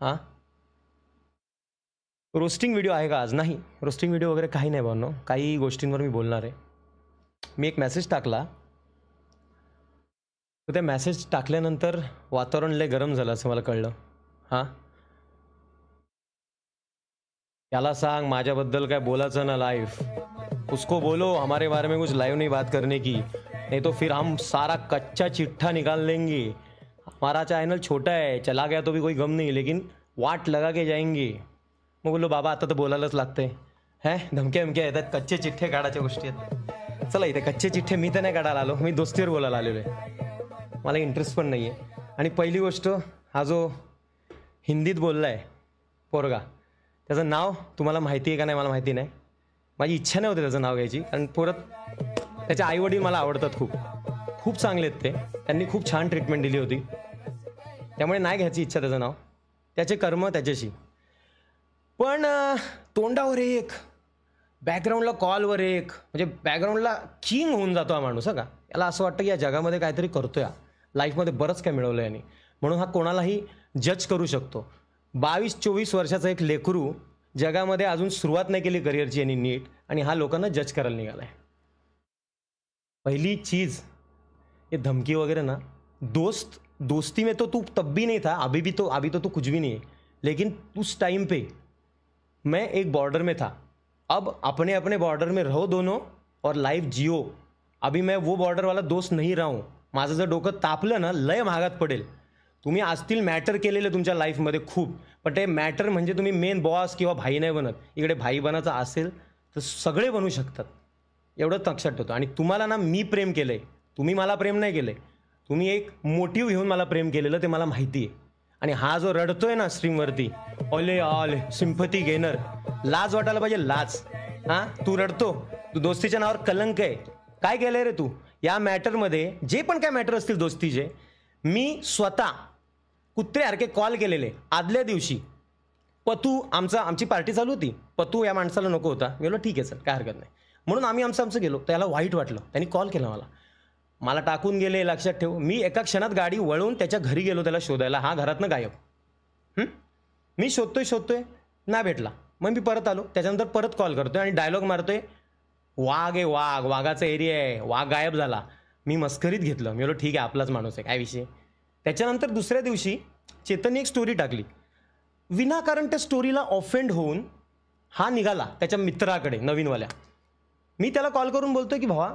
हां, roasting video आहे का आज? नाही, रोस्टिंग व्हिडिओ वगैरे काही नाही भावनो. काही गोष्टींवर मी बोलणार आहे. मी एक मेसेज टाकला. तर ते मेसेज टाकल्यानंतर वातावरण लय गरम झालं असं मला कळलं. हां, त्याला सांग माझ्याबद्दल काय बोलायचं ना लाईव्ह. उसको बोलो हमारे बारे में कुछ लाइव नहीं बात करने की, नहीं तो फिर हम सारा कच्चा चिट्ठा निकाल लेंगे. हमारा चॅनल छोटा है, चला गया तो भी कोई गम नहीं, लेकिन वाट लगा के जाएंगे. मग बोललो बाबा आता तर बोलायलाच लागतंय. धमक्या धमक्या येतात, कच्चे चिठ्ठे काढायच्या गोष्टी आहेत. चला इथे कच्चे चिठ्ठे मी तर नाही काढायला आलो, मी दोस्तीवर बोलायला आलेलो आहे. मला इंटरेस्ट पण नाही आहे. आणि पहिली गोष्ट, हा जो हिंदीत बोलला आहे पोरगा, त्याचं नाव तुम्हाला माहिती आहे का नाही मला माहिती नाही. माझी इच्छा नाही होती त्याचं नाव घ्यायची, कारण परत त्याचे आईवडील मला आवडतात खूप, खूप चांगले आहेत ते. त्यांनी खूप छान ट्रीटमेंट दिली होती, त्यामुळे नाही घ्यायची इच्छा त्याचं नाव. त्याचे कर्म त्याच्याशी. पण तोंडावर एक, बॅकग्राऊंडला कॉलवर एक, म्हणजे बॅकग्राऊंडला किंग होऊन जातो हा माणूस. का याला असं वाटतं की या जगामध्ये काहीतरी करतोय, लाईफमध्ये बरंच काय मिळवलं याने, म्हणून हा कोणालाही जज करू शकतो. 22-24 वर्षाचा एक लेकरू, जगामध्ये अजून सुरुवात नाही केली करिअरची यांनी नीट, आणि हा लोकांना जज करायला निघाला आहे. पहिली चीज़ ये धमकी वगैरह ना, दोस्ती में तो तू तब भी नहीं था, अभी तो तू कुछ भी नहीं है, लेकिन उस टाइम पे मैं एक बॉर्डर में था. अब अपने अपने बॉर्डर में रहो दोनों और लाइफ जियो. अभी मैं वो बॉर्डर वाला दोस्त नहीं रहा हूँ. माझं जर डोकं तापलं ना, लय महागात पडेल. तुम्ही असतील मॅटर केलेले तुमच्या लाईफमध्ये खूप, पण ते मॅटर म्हणजे तुम्ही मेन बॉस किंवा भाई नाही बनत. इकडे भाई बनायचं असेल तर सगळे बनू शकतात, एवढं लक्षात ठेवतो. आणि तुम्हाला ना मी प्रेम केलं आहे, तुम्ही मला प्रेम नाही केलं आहे. तुम्ही एक मोटिव्ह घेऊन मला प्रेम केलेलं ते मला माहिती आहे. आणि हा जो रडतोय ना स्ट्रीमवरती, ओले ऑल सिम्पथी गेनर, लाज वाटायला पाहिजे, लाज. तू रडतो, तू दोस्तीच्या नावावर कलंक आहे. काय केलंय रे तू या मॅटरमध्ये? जे पण काय मॅटर असतील दोस्तीचे, मी स्वतः कुत्र्यासारखे कॉल केलेले. आदल्या दिवशी पतू आमची पार्टी चालू होती, पतू या माणसाला नको होता. मी बोललो ठीक आहे सर, काय हरकत नाही, म्हणून आम्ही आमचं गेलो. त्याला वाईट वाटलं, त्यांनी कॉल केला मला टाकून गेले. लक्षात ठेव, मी एका क्षणात गाडी वळवून त्याच्या घरी गेलो त्याला शोधायला. हा घरातनं गायब. मी शोधतोय नाही भेटला. मग मी परत आलो. त्याच्यानंतर परत कॉल करतोय आणि डायलॉग मारतोय, वाघ आहे वाघ, वाघाचा एरिया आहे, वाघ गायब झाला. मी मस्करीत घेतलं. मी बोललो ठीक आहे, आपलाच माणूस आहे, काय विषय. त्याच्यानंतर दुसऱ्या दिवशी चेतनने एक स्टोरी टाकली. विनाकारण त्या स्टोरीला ऑफेंड होऊन हा निघाला त्याच्या मित्राकडे नवीनवाल्या. मी त्याला कॉल करून बोलतोय की भावा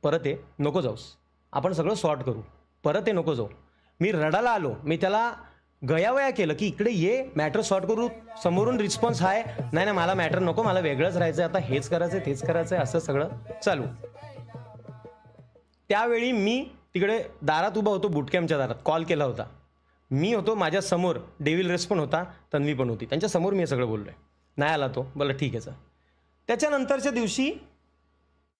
परत ये, नको जाऊस, आपण सगळं सॉर्ट करू, परत ये, नको जाऊ. मी रडायला आलो. मी त्याला गयावया केलं की इकडे ये, मॅटर सॉर्ट करू. समोरून रिस्पॉन्स आहे, नाही मला मॅटर नको, मला वेगळंच राहायचं, आता हेच करायचं तेच करायचं, असं सगळं चालू. त्यावेळी मी तिकडे दारात उभा होतो, बूटकॅम्पच्या दारात. कॉल केला होता मी, होतो माझ्या समोर डेव्हिल रेस पण होता, तन्वी पण होती. त्यांच्या समोर मी हे सगळं बोललोय. नाही आला तो, बोला ठीक आहे सर. त्याच्यानंतरच्या दिवशी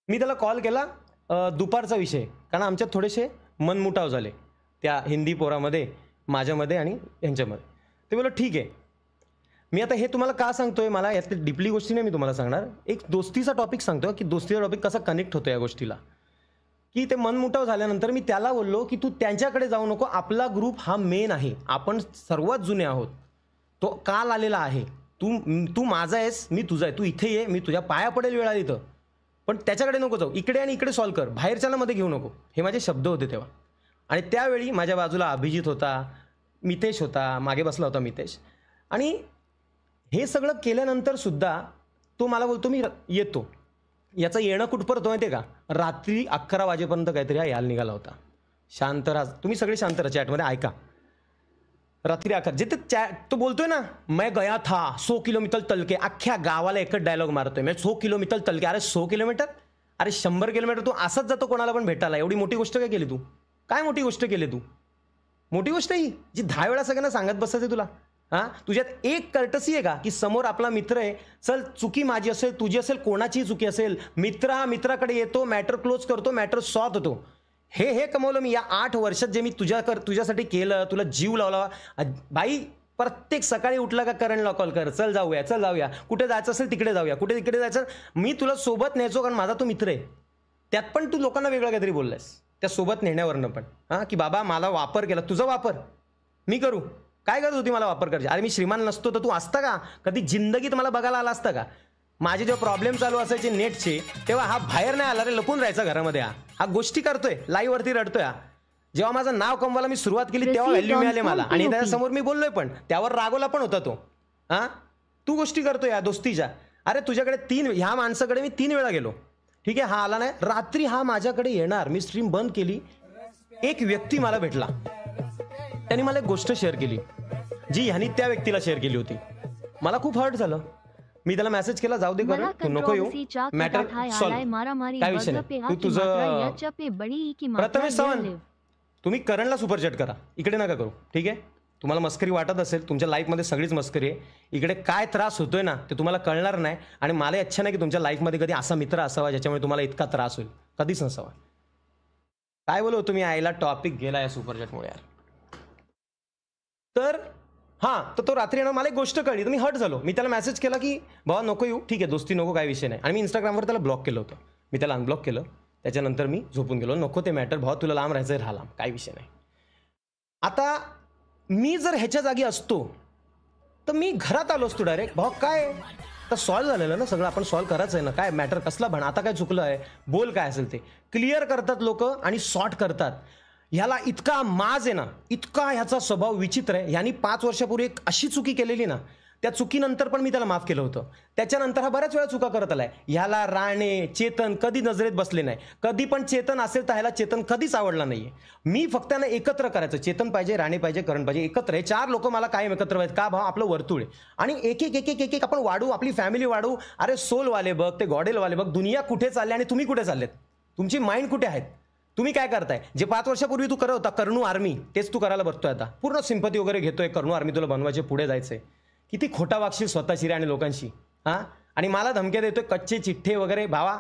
मी त्याला कॉल केला, दुपारचा विषय, कारण आमच्यात थोडेसे मनमुटाव झाले त्या हिंदी पोरामध्ये, माझ्यामध्ये आणि यांच्यामध्ये. ते बोललो ठीक आहे. मी आता हे तुम्हाला का सांगतोय, मला यातली डीपली गोष्टी नाही मी तुम्हाला सांगणार, एक दोस्तीचा टॉपिक सांगतो की दोस्तीचा टॉपिक कसा कनेक्ट होतो या गोष्टीला. की ते मनमुटाव झाल्यानंतर मी त्याला बोललो की तू त्यांच्याकडे जाऊ नको, आपला ग्रुप हा मेन आहे, आपण सर्वात जुने आहोत, तो काल आलेला आहे, तू माझा आहेस, मी तुझा आहे, तू इथे ये, मी तुझ्या पाया पडेल वेळा इथं, पण त्याच्याकडे नको जाऊ, इकडे आणि इकडे सॉल्व कर, बाहेरच्याला मध्ये घेऊ नको. हे माझे शब्द होते तेव्हा. आणि त्यावेळी माझ्या बाजूला अभिजित होता, मितेश होता, मागे बसला होता मितेश. आणि हे सगळं केल्यानंतर सुद्धा तो मला बोलतो मी येतो. याचं येणं कुठपर्यंत माहिती आहे का, रात्री 11 वाजेपर्यंत काहीतरी हा यायला निघाला होता. शांत राहा, तुम्ही सगळे शांत राहा, चॅटमध्ये ऐका. रात्री 11 जिथे चॅट तो बोलतोय ना, मैं गया था 100 किलोमीटर तलके, अख्ख्या गावाला एकच डायलॉग मारतोय, मैं 100 किलोमीटर तलके. अरे 100 किलोमीटर, अरे 100 किलोमीटर तू असंच जातो कोणाला पण भेटायला. एवढी मोठी गोष्ट काय केली तू, काय मोठी गोष्ट केली तू? मोठी गोष्ट ही जी 10 वेळा सगळ्यांना सांगत बसायचं तुला. तुझ्यात एक कर्टसी आहे का की समोर आपला मित्र आहे, चल चुकी माझी असेल तुझी असेल कोणाचीही चुकी असेल, मित्र हा मित्राकडे येतो, मॅटर क्लोज करतो, मॅटर सॉल्व होतो. हे कमवलं मी या 8 वर्षात, जे मी तुझ्यासाठी केलं, तुला जीव लावला. बाई प्रत्येक सकाळी उठला का करणला कॉल कर, चल जाऊया, कुठे जायचं असेल तिकडे जाऊया, कुठे तिकडे जायचं, मी तुला सोबत न्यायचो कारण माझा तो मित्र आहे. त्यात पण तू लोकांना वेगळं काहीतरी बोललायस त्या सोबत नेण्यावरनं पण. की बाबा मला वापर केला, तुझा वापर मी करू, काय गरज होती मला वापर करायची? अरे मी श्रीमान नसतो तर तू असता का? कधी जिंदगीत मला बघायला आला असता का? माझे जेव्हा प्रॉब्लेम चालू असायचे नेटचे, तेव्हा हा बाहेर नाही आला रे, लपून राहायचा घरामध्ये. हा गोष्टी करतोय, लाईव्ह वरती रडतोय. जेव्हा माझं नाव कमवायला मी सुरुवात केली तेव्हा व्हॅल्यू मिळाली मला, आणि त्याच्यासमोर मी बोललोय पण, त्यावर रागवला पण होता तो. हा, तू गोष्टी करतोय या दोस्तीच्या. अरे तुझ्याकडे ह्या माणसाकडे मी 3 वेळा गेलो, ठीक आहे, हा आला नाही. रात्री हा माझ्याकडे येणार, मी स्ट्रीम बंद केली, एक व्यक्ती मला भेटला, त्यांनी मला एक गोष्ट शेअर केली जी ह्यानी त्या व्यक्तीला शेअर केली होती. मला खूप हर्ट झालं. मी त्याला मेसेज केला, जाऊ दे कर, तू नको येऊ, मॅटर सॉल्व, काय विषय नाही, तू तुझं. प्रथमेश सावंत, तुम्ही करणला सुपर चॅट करा, इकडे नका करू, ठीक आहे. तुम्हाला मस्करी वाटत असेल, तुमच्या लाईफमध्ये सगळीच मस्करी आहे. इकडे काय त्रास होतोय ना ते तुम्हाला कळणार नाही, आणि मला इच्छा नाही की तुमच्या लाईफमध्ये कधी असा मित्र असावा ज्याच्यामुळे तुम्हाला इतका त्रास होईल, कधीच नसावा. काय बोलू तुम्ही, आईला टॉपिक गेला या सुपर चॅटमुळे यार. तर हां, तर तो रात्री येणार, मला एक गोष्ट कळली तर मी हर्ट झालो. मी त्याला मेसेज केला की भावा नको येऊ, ठीक आहे, दोस्ती नको, काय विषय नाही. आणि मी इंस्टाग्रामवर त्याला ब्लॉक केलं होतं. मी त्याला अनब्लॉक केलं, त्याच्यानंतर मी झोपून गेलो. नको ते मॅटर, भावा तुला लांब राहायचं, राहा लांब, काय विषय नाही. आता मी जर ह्याच्या जागी असतो तर मी घरात आलो असतो डायरेक्ट, भावा काय तर सॉल्व्ह झालेलं ना सगळं, आपण सॉल्व्ह करायचं आहे ना, काय मॅटर कसला भण, आता काय चुकलं आहे, बोल काय असेल ते क्लिअर करतात लोक आणि सॉर्ट करतात. ह्याला इतका माज आहे ना, इतका ह्याचा स्वभाव विचित्र आहे. ह्यानी 5 वर्षापूर्वी एक अशी चुकी केलेली ना, त्या चुकीनंतर पण मी त्याला माफ केलं होतं. त्याच्यानंतर हा बऱ्याच वेळा चुका करत आलाय. ह्याला राणे, चेतन कधी नजरेत बसले नाही. कधी पण चेतन असेल तर ह्याला चेतन कधीच आवडला नाहीये. मी फक्त त्यांना एकत्र करायचं, चेतन पाहिजे, राणे पाहिजे, करण पाहिजे, एकत्र आहे. 4 लोक मला कायम एकत्र व्हायचं का भाव, आपलं वर्तुळ आहे. आणि एक एक एक एक एक आपण वाढू, आपली फॅमिली वाढू. अरे सोलवाले बघ, ते गॉडेलवाले बघ, दुनिया कुठे चालली आणि तुम्ही कुठे चाललेत, तुमची माइंड कुठे आहेत, तुम्ही काय करताय. जे 5 वर्षापूर्वी तू करत होता कर्णू आर्मी, तेच तू करायला बघतोय आता. पूर्ण सिंपती वगैरे घेतोय, कर्णू आर्मी तुला बनवायचे, पुढे जायचंय. किती खोटा वागशील स्वतःशी रे आणि लोकांशी. हां, आणि मला धमक्या देतोय, कच्चे चिठ्ठे वगैरे. भावा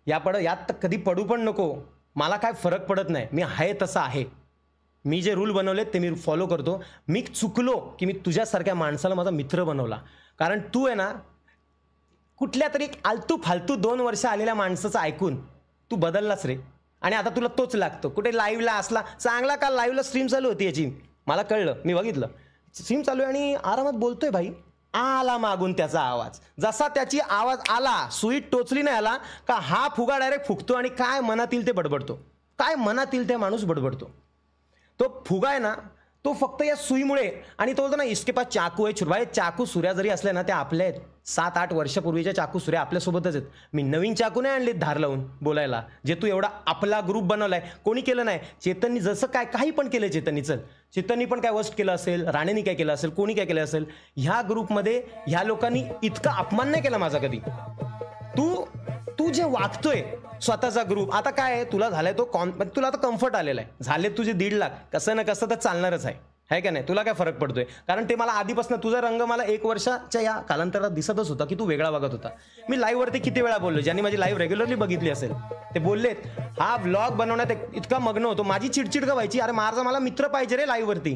यात तर कधी पडू पण नको, मला काय फरक पडत नाही, मी आहे तसा आहे. मी जे रूल बनवलेत ते मी फॉलो करतो. मी चुकलो की मी तुझ्यासारख्या माणसाला माझा मित्र बनवला, कारण तू आहे ना कुठल्या तरी आलतू फालतू 2 वर्ष आलेल्या माणसाचं ऐकून तू बदललास रे. आणि आता तुला तोच लागतो. कुठे लाईव्हला असला चांगला, का लाईव्हला स्ट्रीम चालू होती याची, मला कळलं, मी बघितलं स्ट्रीम चालू आहे आणि आरामात बोलतोय. भाई आला मागून त्याचा आवाज, जसा त्याची आवाज आला, सुई टोचली नाही आला का हा फुगा डायरेक्ट फुगतो आणि काय मनात येईल ते बडबडतो, काय मनात येईल ते माणूस बडबडतो. तो फुगा आहे ना, तो फक्त या सुईमुळे. आणि तो ना इसके पास चाकू आहे छुरभाई, चाकू सुऱ्या जरी असल्या ना त्या आपल्या आहेत. 7-8 वर्षापूर्वीच्या चाकू सुऱ्या आपल्यासोबतच आहेत. मी नवीन चाकू नाही आणले धार लावून बोलायला, जे तू एवढा आपला ग्रुप बनवलाय. कोणी केलं नाही. चेतननी जसं काय काही पण केलं, चेतननी चल, चेतननी पण काय वर्स्ट केलं असेल, राणेनी काय केलं असेल, कोणी काय केलं असेल, ह्या ग्रुपमध्ये ह्या लोकांनी इतका अपमान नाही केला माझा कधी. तू जे वागतोय स्वतःचा ग्रुप, आता काय आहे तुला झालाय तो तुला आता कम्फर्ट आलेला आहे, झाले तुझे 1.5 लाख, कसं ना कसं तर चालणारच आहे का नाही. तुला काय फरक पडतोय, कारण ते मला आधीपासून तुझा रंग मला 1 वर्षाच्या या कालांतरात दिसतच होता की तू वेगळा वागत होता. मी लाईव्ह वरती किती वेळा बोललो, ज्यांनी माझी लाईव्ह रेग्युलरली बघितली असेल ते बोललेत हा व्लॉग बनवण्यात इतका मग्न होतो. माझी चिडचिड का व्हायची, अरे मला मित्र पाहिजे रे लाईव्ह वरती.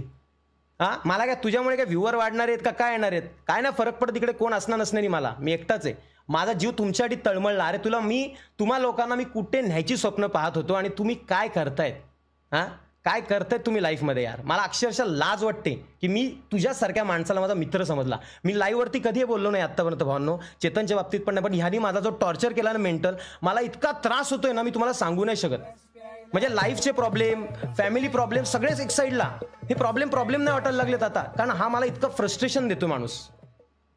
हां, मला काय तुझ्यामुळे काय व्ह्यूअर वाढणार आहेत का, काय येणार आहेत, काय नाही फरक पडत. तिकडे कोण असणार नसणारी, मला मी एकटाच आहे. माझा जीव तुमच्यासाठी तळमळला. अरे तुम्हा लोकांना मी कुठे न्यायची स्वप्न पाहत होतो आणि तुम्ही काय करतायत. हां, काय करतायत तुम्ही लाईफमध्ये यार. मला अक्षरशः लाज वाटते की मी तुझ्यासारख्या माणसाला माझा मित्र समजला. मी लाईव्हवरती कधीही बोललो नाही आत्तापर्यंत भावांनो, चेतनच्या बाबतीत पण नाही. पण ह्यानी माझा जो टॉर्चर केला ना मेंटल, मला इतका त्रास होतोय ना, मी तुम्हाला सांगू नाही शकत. म्हणजे लाईफचे प्रॉब्लेम, फॅमिली प्रॉब्लेम सगळेच एक साईडला. हे प्रॉब्लेम नाही वाटायला लागलेत आता, कारण हा मला इतकं फ्रस्ट्रेशन देतो माणूस.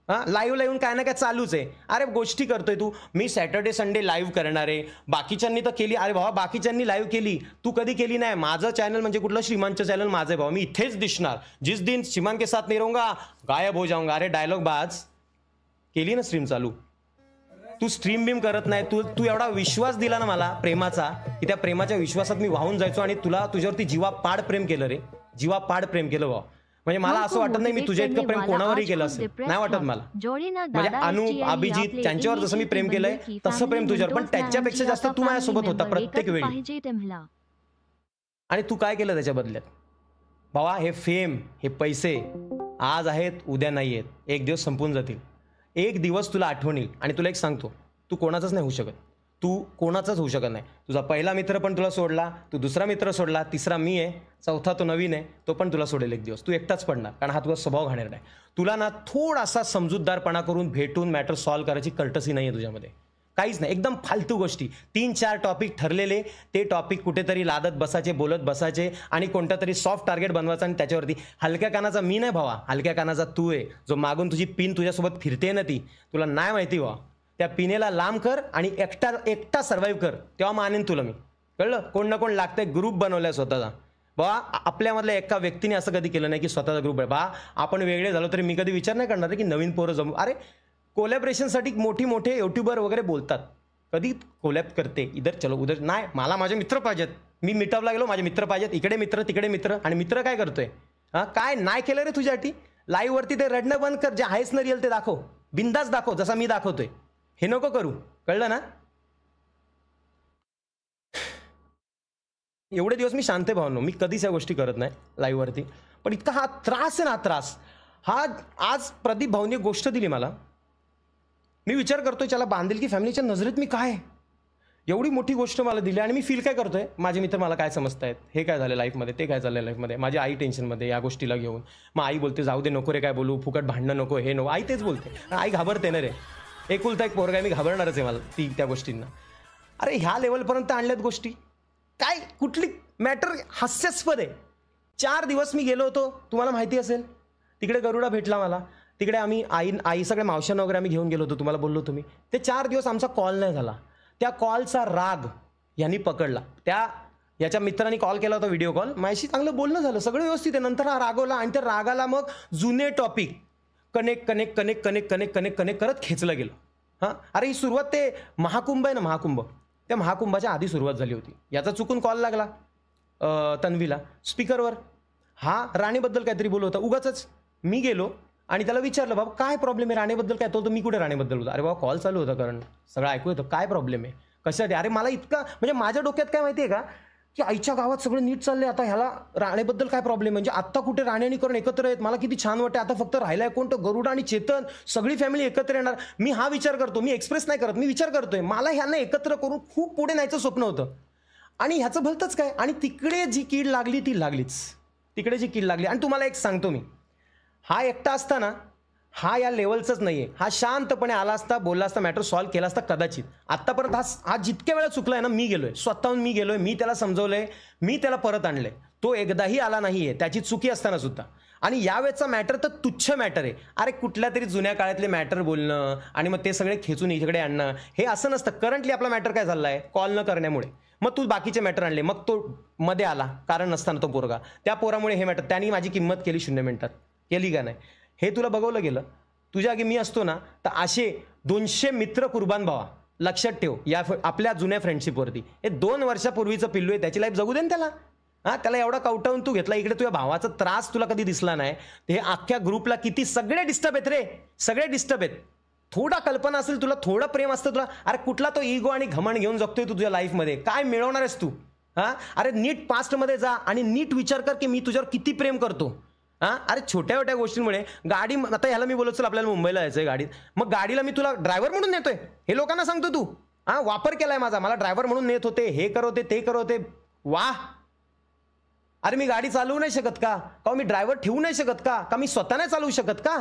हां, लाईव्हला येऊन काय ना काय चालूच आहे. अरे गोष्टी करतोय तू, मी सॅटर्डे संडे लाईव्ह करणार आहे. बाकीच्यांनी तर केली, अरे भावा बाकीच्यांनी लाईव्ह केली, तू कधी केली नाही. माझं चॅनल म्हणजे कुठलं, श्रीमानचं चॅनल माझं आहे भाऊ, मी इथेच दिसणार. जिस दिन श्रीमान के साथ नहीं रहूंगा गायब हो जाऊंगा. अरे डायलॉग बाज केली ना स्ट्रीम चालू, तू स्ट्रीम बीम करत नाही. तू एवढा विश्वास दिला ना मला प्रेमाचा, की त्या प्रेमाच्या विश्वासात मी वाहून जायचो आणि तुझ्यावरती जीवापाड प्रेम केलं रे, जीवापाड प्रेम केलं भाऊ. म्हणजे मला असं वाटत नाही मी तुझ्या इतकं प्रेम कोणावरही केलं असेल, नाही वाटत मला. म्हणजे अनु, अभिजित त्यांच्यावर जसं मी प्रेम केलंय तसं प्रेम तुझ्यावर, पण त्याच्यापेक्षा जास्त तू माझ्यासोबत होता प्रत्येक वेळी. आणि तू काय केलं त्याच्या बदल्यात भावा. हे फेम, हे पैसे आज आहेत उद्या नाही आहेत, एक दिवस संपून जातील. एक दिवस तुला आठवण येईल. आणि तुला एक सांगतो, तू कोणाचंच नाही होऊ शकत. तू कोणाचाच होऊ शकत नाही. तुझा पहिला मित्र पण तुला सोडला, तू दुसरा मित्र सोडला, तिसरा मी आहे, चौथा तो नवीन आहे, तो पण तुला सोडेल एक दिवस. तू एकटाच पडणार, कारण हा तुझा स्वभाव घाणेरडा नाही. तुला ना थोडासा समजूतदारपणा करून भेटून मॅटर सॉल्व्ह करायची कल्टसी नाही आहे तुझ्यामध्ये, काहीच नाही. एकदम फालतू गोष्टी. 3-4 टॉपिक ठरलेले, ते टॉपिक कुठेतरी लादत बसायचे, बोलत बसायचे आणि कोणता तरी सॉफ्ट टार्गेट बनवायचा आणि त्याच्यावरती. हलक्या कानाचा मी नाही भावा, हलक्या कानाचा तू आहे, जो मागून तुझी पिन तुझ्यासोबत फिरते ना, ती तुला नाही माहिती व्हा. त्या पिनेला लांब कर आणि एकटा सर्व्हाइव्ह कर, तेव्हा मानेन तुला मी. कळलं? कोण ना कोण लागतंय, ग्रुप बनवलाय स्वतःचा. बा आपल्यामधल्या एका व्यक्तीने असं कधी केलं नाही की स्वतःचा ग्रुप आहे. बा आपण वेगळे झालो तरी मी कधी विचार नाही करणार की नवीन पोरं जमू. अरे कोलॅबरेशनसाठी मोठे युट्यूबर वगैरे बोलतात, कधी कोलॅब करते इधर चलो उधर नाही. मला माझे मित्र पाहिजेत. मी मीटअपला गेलो, माझे मित्र पाहिजेत, इकडे मित्र तिकडे मित्र. आणि मित्र काय करतोय? हां, काय नाही केलं रे तुझ्यासाठी? लाईव्हवरती ते रडणं बंद कर, जे आहेच ना रिअल ते दाखव, बिंदास दाखव, जसा मी दाखवतोय. हे नको करू, कळलं ना? एवढे दिवस मी शांत भावनो, मी कधीच या गोष्टी करत नाही लाईव्हवरती. पण इतका हा त्रास आहे ना, त्रास हा. आज प्रदीप भाऊने गोष्ट दिली मला, मी विचार करतोय त्याला बांधेल की फॅमिलीच्या नजरेत मी काय. एवढी मोठी गोष्ट मला दिली आणि मी फील काय करतोय, माझे मित्र मला काय समजतायत, हे काय झालं लाईफमध्ये, ते काय झालं लाईफमध्ये. माझी आई टेन्शनमध्ये या गोष्टीला घेऊन. मग आई बोलते जाऊ दे, नको रे काय बोलू, फुकट भांडणं नको, हे नको. आई तेच बोलते. आई घाबरते ना रे, एकुलता एक पोरगा आहे, मी घाबरणारच आहे मला त्या गोष्टींना. अरे ह्या लेवलपर्यंत आणल्यात गोष्टी. काय कुठली मॅटर हास्यास्पद आहे. 4 दिवस मी गेलो होतो, तुम्हाला माहिती असेल. तिकडे गरुडा भेटला मला, तिकडे आम्ही आई सगळे मावशां वगैरे आम्ही घेऊन गेलो होतो, तुम्हाला बोललो तुम्ही. ते 4 दिवस आमचा कॉल नाही झाला. त्या कॉलचा राग यांनी पकडला. याच्या मित्रांनी कॉल केला होता, व्हिडिओ कॉल, माझ्याशी चांगलं बोलणं झालं, सगळं व्यवस्थित आहे. नंतर हा रागवला आणि त्या रागाला मग जुने टॉपिक कनेक्ट करत खेचलं गेलं. हां, अरे ही सुरुवात ते महाकुंभ आहे ना, महाकुंभ, त्या महाकुंभाच्या आधी सुरुवात झाली होती. याचा चुकून कॉल लागला तन्वीला स्पीकरवर. हा राणेबद्दल काहीतरी बोलत होता उगाच. मी गेलो आणि त्याला विचारलं, बाबा काय प्रॉब्लेम आहे, राणेबद्दल काय? तो मी कुठे राणेबद्दल होता? अरे बाबा कॉल चालू होता, कारण सगळं ऐकू येतं. काय प्रॉब्लेम आहे, कशासाठी? अरे मला इतका म्हणजे माझ्या डोक्यात काय माहिती आहे का, की आईच्या गावात सगळं नीट चाललंय, आता ह्याला राणेबद्दल काय प्रॉब्लेम? म्हणजे आत्ता कुठे राणे आणि करण एकत्र आहेत, मला किती छान वाटते. आता फक्त राहिलाय कोणतं, गरुड आणि चेतन, सगळी फॅमिली एकत्र येणार. मी हा विचार करतो, मी एक्सप्रेस नाही करत, मी विचार करतोय. मला ह्यांना एकत्र करून खूप पुढे न्यायचं स्वप्न होतं आणि ह्याचं भलतंच काय. आणि तिकडे जी कीड लागली ती लागलीच, तिकडे जी कीड लागली. आणि तुम्हाला एक सांगतो मी, हा एकटा असताना हा या लेवलचाच नाहीये. हा शांतपणे आला असता, बोलला असता, मॅटर सॉल्व्ह केला असता कदाचित. आत्तापर्यंत हा जितक्या वेळा चुकलाय ना, मी गेलोय स्वतःहून, मी गेलोय, मी त्याला समजवलंय, मी त्याला परत आणलंय. तो एकदाही आला नाहीये त्याची चुकी असताना सुद्धा. आणि यावेळेचा मॅटर तर तुच्छ मॅटर आहे. अरे कुठल्या तरी जुन्या काळातले मॅटर बोलणं आणि मग ते सगळे खेचून इकडे आणणं, हे असं नसतं. करंटली आपला मॅटर काय झालाय, कॉल न करण्यामुळे. मग तू बाकीचे मॅटर आणले, मग तो मध्ये आला कारण नसताना तो पोरगा, त्या पोरामुळे हे मॅटर. त्यांनी माझी किंमत केली 0 मिनिटात, केली का नाही? हे तुला बघवलं गेलं. तुझ्या आगी मी असतो ना, तर असे 200 मित्र कुर्बान भावा. लक्षात ठेव या आपल्या जुन्या फ्रेंडशिपवरती. हे 2 वर्षापूर्वीचं पिल्लू आहे, त्याची लाईफ जगू दे ना त्याला. हां, त्याला एवढा कवटावून तू घेतला. इकडे तुझ्या भावाचा त्रास तुला कधी दिसला नाही. हे अख्ख्या ग्रुपला किती सगळे डिस्टर्ब आहेत रे, सगळे डिस्टर्ब आहेत. थोडा कल्पना असेल तुला, थोडं प्रेम असतं तुला. अरे कुठला तो इगो आणि घमंड घेऊन जगतोय तू तुझ्या लाईफमध्ये? काय मिळवणार आहेस तू? हां, अरे नीट पास्टमध्ये जा आणि नीट विचार कर की मी तुझ्यावर किती प्रेम करतो. हां, अरे छोट्या छोट्या गोष्टींमुळे गाडी, आता ह्याला मी बोलत चल आपल्याला मुंबईला जायचंय गाडीत, मग गाडीला मी तुला ड्रायव्हर म्हणून नेतोय, हे लोकांना सांगतो तू. हां, वापर केलाय माझा, मला ड्रायव्हर म्हणून नेत होते, हे करवते ते करवते. वाह, अरे मी गाडी चालवू नाही शकत का? का मी ड्रायव्हर ठेवू नाही शकत का? का मी स्वतः नाही चालवू शकत का?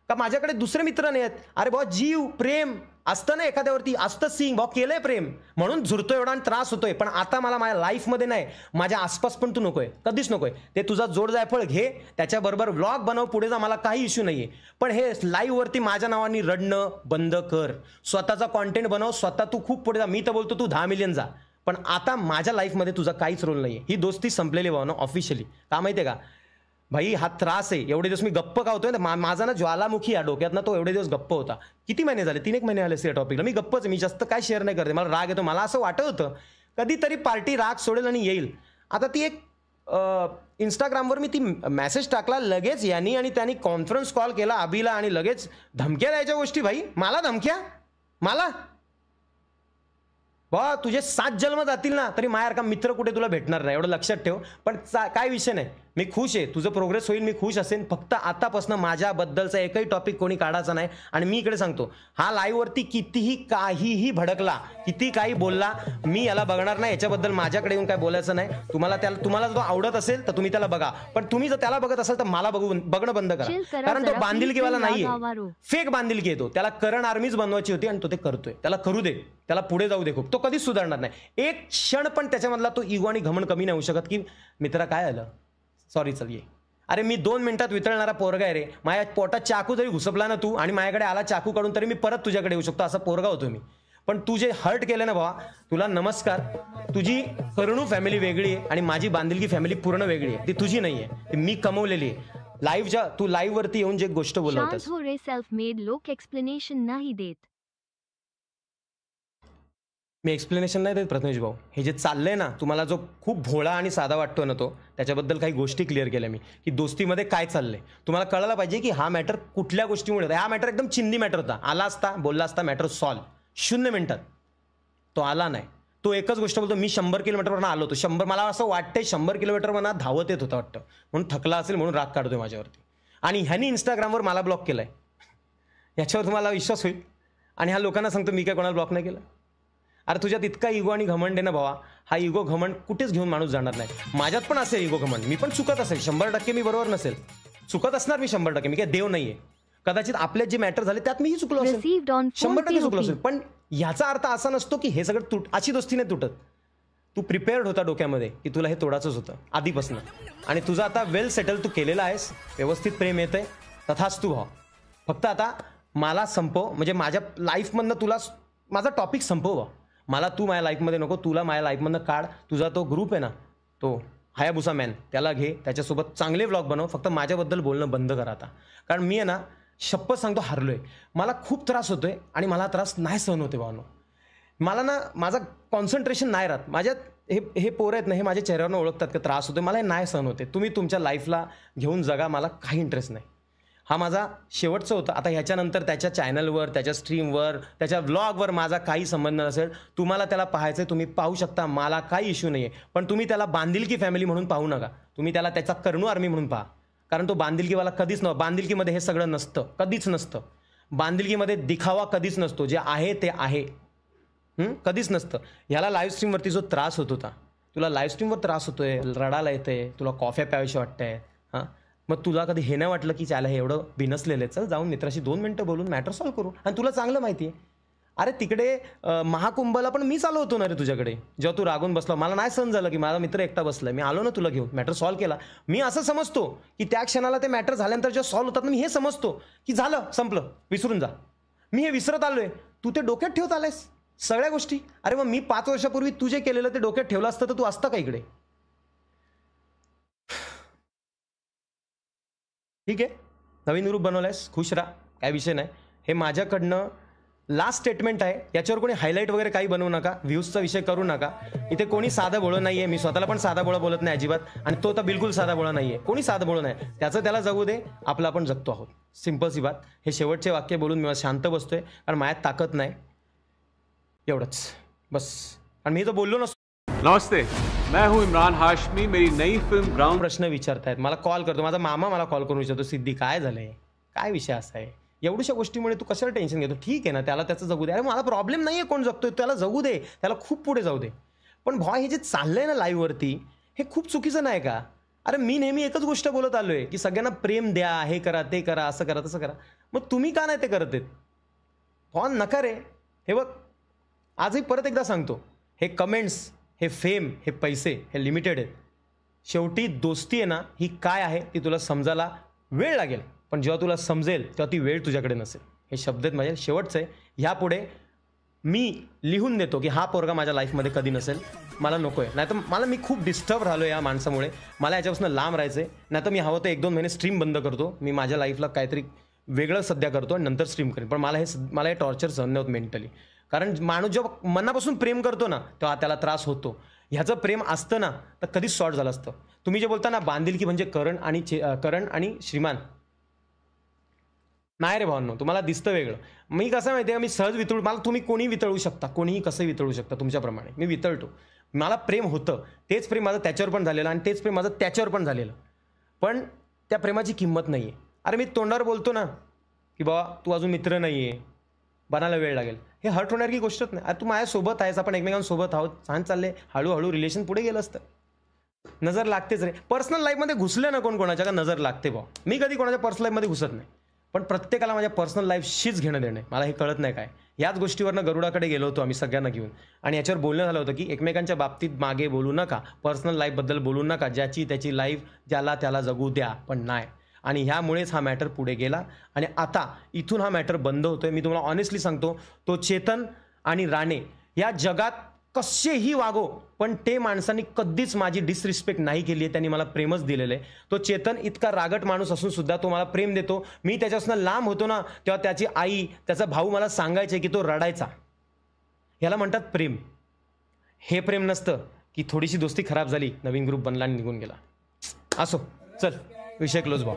का माझ्याकडे दुसरे मित्र नाही आहेत? अरे भाऊ, जीव प्रेम असतं ना एखाद्यावरती, असतं सिंग भाऊ, केलंय प्रेम म्हणून झुरतोय एवढा आणि त्रास होतोय. पण आता मला माझ्या लाईफमध्ये नाही, माझ्या आसपास पण तू नकोय, कधीच नकोय. ते तुझा जोड जायफळ घे, त्याच्याबरोबर व्लॉग बनव, पुढे जा, मला काही इश्यू नाहीये. पण हे लाईव्हवरती माझ्या नावाने रडणं बंद कर. स्वतःचा कॉन्टेंट बनव, स्वतः तू खूप पुढे जा. मी तर बोलतो तू 10 मिलियन जा, पण आता माझ्या लाईफमध्ये तुझा काहीच रोल नाहीये. ही दोस्ती संपलेली भावना ऑफिशियली. का माहितीये का भाई, हा त्रास आहे. एवढे दिवस मी गप्प का होतोय, माझा ना ज्वालामुखी या डोक्यात ना, तो एवढे दिवस गप्प होता. किती महिने झाले? 3 एक महिने झाले या टॉपिकला मी गप्पच. मी जास्त काय शेअर नाही करते, मला राग येतो. मला असं वाटत होतं कधीतरी पार्टी राग सोडेल आणि येईल. आता ती एक इंस्टाग्रामवर मी ती मेसेज टाकला, लगेच यांनी आणि त्यांनी कॉन्फरन्स कॉल केला अभिला आणि लगेच धमक्या द्यायच्या गोष्टी. भाई मला धमक्या, मला तुझे 7 जन्म जातील ना तरी मायासारखा मित्र कुठे तुला भेटणार नाही, एवढं लक्षात ठेव. पण काय विषय नाही, मी खुश आहे, तुझं प्रोग्रेस होईल, मी खुश असेन. फक्त आतापासून माझ्याबद्दलचा एकही टॉपिक कोणी काढायचा नाही. आणि मी इकडे सांगतो, हा लाईव्हवरती कितीही काहीही भडकला, किती काही बोलला, मी याला बघणार नाही. याच्याबद्दल माझ्याकडे येऊन काय बोलायचं नाही. तुम्हाला जर तो आवडत असेल तर तुम्ही त्याला बघा, पण तुम्ही जर त्याला बघत असाल तर मला बघणं बंद करा. कारण तो बांधिलकीवाला नाहीये, फेक बांधिलकी येतो. त्याला करण आर्मीच बनवायची होती आणि तो ते करतोय. त्याला करू दे, त्याला पुढे जाऊ दे. खूप तो कधीच सुधारणार नाही. एक क्षण पण त्याच्यामधला तो इगो आणि घमंड कमी नाही होऊ शकत की मित्रा काय आलं, सॉरी चल ये. अरे मी 2 मिनिटात वितळणारा पोरगा आहे रे. माझ्या पोटात चाकू जरी घुसपला ना तू आणि माझ्याकडे आला चाकू काढून, तरी मी परत तुझ्याकडे येऊ शकतो, असा पोरगा होतो मी. पण तू जे हर्ट केलं ना भावा, तुला नमस्कार. तुझी करणू फॅमिली वेगळी आहे आणि माझी बांधिलकी फॅमिली पूर्ण वेगळी आहे. ती तुझी नाही आहे, ती मी कमवलेली आहे. लाईव्हच्या तू लाईव्ह वरती येऊन जे गोष्ट बोलवतोस, सेल्फ मेड लोक एक्सप्लेनेशन नाही देत. मी एक्सप्लेनेशन नाही देत प्रथमेश भाऊ. हे जे चाललंय ना, तुम्हाला जो खूप भोळा आणि साधा वाटतो ना, तो त्याच्याबद्दल काही गोष्टी क्लिअर केल्या मी, की दोस्तीमध्ये काय चाललंय. तुम्हाला कळायला पाहिजे की हा मॅटर कुठल्या गोष्टीमुळे होता. हा मॅटर एकदम चिंदी मॅटर होता. आला असता, बोलला असता, मॅटर सॉल्व 0 मिनिटात. तो आला नाही. तो एकच गोष्ट बोलतो, मी 100 किलोमीटरवरनं आलो होतो. 100, मला असं वाटतंय 100 किलोमीटरवरनं धावत येत होता वाटतं, म्हणून थकला असेल, म्हणून राग काढतोय माझ्यावरती. आणि ह्यानी इंस्टाग्रामवर मला ब्लॉक केलाय. याच्यावर तुम्हाला विश्वास होईल. आणि ह्या लोकांना सांगतो मी काय कोणाला ब्लॉक नाही केलं. अरे तुझ्यात इतका इगो आणि घमंड आहे ना भावा, हा इगो घमंड कुठेच घेऊन माणूस जाणार नाही. माझ्यात पण असेल इगो घमंड, मी पण चुकत असेल 100%. मी बरोबर नसेल, चुकत असणार मी 100%. मी काय देव नाहीये. कदाचित आपले जे मॅटर झाले त्यात मीही चुकलो असेल, 100% चुकलो असेल. पण याचा अर्थ असा नसतो की हे सगळं अशी दोस्ती नाही तुटत. तू प्रिपेअर्ड होता डोक्यामध्ये की तुला हे तोडाचंच होतं आधीपासून, आणि तुझं आता वेल सेटल तू केलेला आहेस. व्यवस्थित प्रेम येतंय, तथाच तू व्हा. फक्त आता मला संपव, म्हणजे माझ्या लाईफमधनं तुला माझा टॉपिक संपव व्हा. मला तू माझ्या लाईफमध्ये नको, तुला माझ्या लाईफमधनं काढ. तुझा तो ग्रुप आहे ना, तो हायाबुसा मॅन, त्याला घे, त्याच्यासोबत चांगले व्लॉग बनव. फक्त माझ्याबद्दल बोलणं बंद करा आता. कारण मी आहे ना, शपथ सांगतो, हारलोय. मला खूप त्रास होतोय आणि मला त्रास नाही सहन होते भावनो. मला ना माझा कॉन्सन्ट्रेशन नाही राहत. माझ्यात हे पोरं आहेत ना, हे माझ्या चेहऱ्यावरनं ओळखतात की त्रास होतोय. मला हे नाही सहन होते. तुम्ही तुमच्या लाईफला घेऊन जगा, मला काही इंटरेस्ट नाही. हा माझा शेवटचं होतं. आता ह्याच्यानंतर त्याच्या चॅनलवर, त्याच्या स्ट्रीमवर, त्याच्या व्लॉगवर माझा काही संबंध नसेल. तुम्हाला त्याला पाहायचं, तुम्ही पाहू शकता, मला काही इश्यू नाही आहे. पण तुम्ही त्याला बांधिलकी फॅमिली म्हणून पाहू नका. तुम्ही त्याला त्याचा करणू आर्मी म्हणून पहा. कारण तो बांधिलकीवाला कधीच नव्हता. बांधिलकीमध्ये हे सगळं नसतं, कधीच नसतं. बांधिलकीमध्ये दिखावा कधीच नसतो. जे आहे ते आहे, कधीच नसतं. ह्याला लाईव्ह स्ट्रीमवरती जो त्रास होत होता, तुला लाईव्ह स्ट्रीमवर त्रास होतोय, रडायला येतंय, तुला कॉफ्या प्याव्याशी वाटतंय, हां, मग तुला कधी हे नाही वाटलं की त्याला हे एवढं बिनसलेलं आहे, चल जाऊन मित्राशी 2 मिनिटं बोलून मॅटर सॉल्व्ह करू. आणि तुला चांगलं माहिती आहे, अरे तिकडे महाकुंभला पण मी आलो होतो ना रे तुझ्याकडे, जेव्हा तू रागून बसला. मला नाही सहन झालं की माझा मित्र एकटा बसलाय. मी आलो ना तुला घेऊन, मॅटर सॉल्व्ह केला. मी असं समजतो की त्या क्षणाला ते मॅटर झाल्यानंतर जेव्हा सॉल्व्ह होतात ना, मी हे समजतो की झालं, संपलं, विसरून जा. मी हे विसरत आलोय. तू ते डोक्यात ठेवत आलायस सगळ्या गोष्टी. अरे मग मी 5 वर्षापूर्वी तू जे केलेलं ते डोक्यात ठेवलं असतं तर तू असतं का इकडे? ठीक आहे, नवीन ग्रुप बनवलायस, खुश राहा, काय विषय नाही. हे माझ्याकडनं लास्ट स्टेटमेंट आहे. याच्यावर कोणी हायलाईट वगैरे काही बनवू नका, व्ह्यूजचा विषय करू नका. इथे कोणी साधा बोळं नाही आहे. मी स्वतःला पण साधा बोळा बोलत नाही अजिबात, आणि तो तर बिलकुल साधा बोळा नाही आहे. कोणी साधा बोळं नाही, त्याचं त्याला जगू दे, आपलं आपण जगतो आहोत. सिंपल सी बात. हे शेवटचे वाक्य बोलून मी शांत बसतोय, कारण माझ्यात ताकद नाही. एवढंच बस. आणि मी तर बोललो नसतो. नमस्ते, मैं हूं इमरान हाशमी. मेरी नई फिल्म ग्राउंड. प्रश्न विचारतायत, मला कॉल करतो, माझा मामा मला कॉल करून विचारतो, सिद्धी काय झालंय, काय विषय असा आहे, एवढ्या गोष्टीमुळे तू कशाला टेन्शन घेतो? ठीक आहे ना, त्याला त्याचं जगू दे. अरे मला प्रॉब्लेम नाही आहे कोण जगतोय, त्याला जगू दे, त्याला खूप पुढे जाऊ दे. पण भाई हे जे चाललंय ना लाईव्हवरती, हे खूप चुकीचं नाही का? अरे मी नेहमी एकच गोष्ट बोलत आलोय की सगळ्यांना प्रेम द्या, हे करा, ते करा, असं करा, तसं करा. मग तुम्ही का नाही ते करत आहेत? फोन नका रे. हे बघ, आजही परत एकदा सांगतो, हे कमेंट्स, हे फेम, हे पैसे, हे लिमिटेड आहेत. शेवटी दोस्ती आहे ना, ही काय आहे ती तुला समजायला वेळ लागेल. पण जेव्हा तुला समजेल तेव्हा ती वेळ तुझ्याकडे नसेल. हे शब्द आहेत माझे, शेवटचं आहे. ह्यापुढे मी लिहून देतो की हा पोरगा माझ्या लाईफमध्ये कधी नसेल, मला नको आहे. नाहीतर मी खूप डिस्टर्ब राहिलो या माणसामुळे. मला याच्यापासून लांब राहायचं आहे. नाहीतर मी हवं तर 1-2 महिने स्ट्रीम बंद करतो. मी माझ्या लाईफला काहीतरी वेगळं सध्या करतो आणि नंतर स्ट्रीम करेन. पण मला हे टॉर्चर सहन नाही होत मेंटली. कारण माणूस जेव्हा मनापासून प्रेम करतो ना, तेव्हा त्याला त्रास होतो. ह्याचं प्रेम असतं ना तर कधीच सॉर्ट झालं असतं. तुम्ही जे बोलता ना बांधिलकी म्हणजे करण आणि श्रीमान, नाही रे भावांनो, तुम्हाला दिसतं वेगळं. मी कसं माहिती आहे, मी सहज वितळू, मला तुम्ही कोणी वितळू शकता, कोणीही कसं वितळू शकता तुमच्याप्रमाणे. मी वितळतो. मला प्रेम होतं, तेच प्रेम माझं त्याच्यावर पण झालेलं आणि तेच प्रेम माझं त्याच्यावर पण झालेलं. पण त्या प्रेमाची किंमत नाही आहे. अरे मी तोंडावर बोलतो ना की बाबा तू अजून मित्र नाही आहे, बनायला वेळ लागेल, हे हर्ट होणारी गोष्टच नाही. अरे तू माझ्यासोबत आहेस, आपण एकमेकांसोबत आहोत, छान चालले, हळूहळू रिलेशन पुढे गेलं असतं. नजर लागतेच रे. पर्सनल लाईफमध्ये घुसले ना कोणाच्या का नजर लागते भाऊ. मी कधी कोणाच्या पर्सनल लाईफमध्ये घुसत नाही, पण प्रत्येकाला माझ्या पर्सनल लाईफशीच घेणं देणं आहे. मला हे कळत नाही काय. याच गोष्टीवरनं गरुडाकडे गेलो होतो आम्ही सगळ्यांना घेऊन, आणि याच्यावर बोलणं झालं होतं की एकमेकांच्या बाबतीत मागे बोलू नका, पर्सनल लाईफबद्दल बोलू नका, ज्याची त्याची लाईफ ज्याला त्याला जगू द्या, पण नाही. आणि ह्यामुळेच हा मॅटर पुढे गेला आणि आता इथून हा मॅटर बंद होतोय. मी तुम्हाला ऑनेस्टली सांगतो, तो चेतन आणि राणे या जगात कसेही वागो, पण ते माणसांनी कधीच माझी डिसरिस्पेक्ट नाही केली आहे. त्यांनी मला प्रेमच दिलेलं आहे. तो चेतन इतका रागट माणूस असून सुद्धा तो मला प्रेम देतो. मी त्याच्यापासून लांब होतो ना, तेव्हा त्याची आई, त्याचा भाऊ मला सांगायचे की तो रडायचा. ह्याला म्हणतात प्रेम. हे प्रेम नसतं की थोडीशी दोस्ती खराब झाली, नवीन ग्रुप बनला आणि निघून गेला. असो, चल विषय क्लोज भाऊ.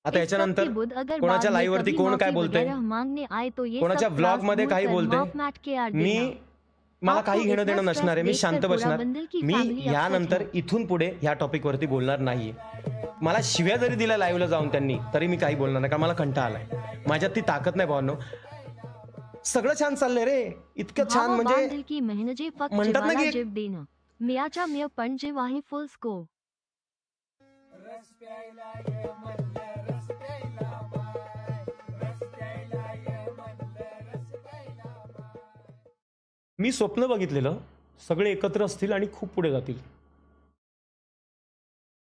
आता याच्यानंतर कोणाच्या लाईव्ह वरती कोण काय बोलतंय, कोणाच्या व्लॉग मध्ये काही बोलतंय, मला काही घेणं देणं नसणार आहे. मी शांत बसणार. मी यानंतर इथून पुढे ह्या टॉपिक वरती बोलणार नाही. मला शिव्या जरी दिल्या लाईव्हला जाऊन त्यांनी, तरी मी काही बोलणार नाही, कारण मला कंटाळा आलाय. माझ्यात ती ताकद नाही भावांनो. सगळं छान चाललंय रे, इतकं छान, म्हणजे म्हणतात ना की मियाच्या मिया पण जेव्हा हे फुल स्कोर मी स्वप्न बघितलेलं, सगळे एकत्र असतील आणि खूप पुढे जातील.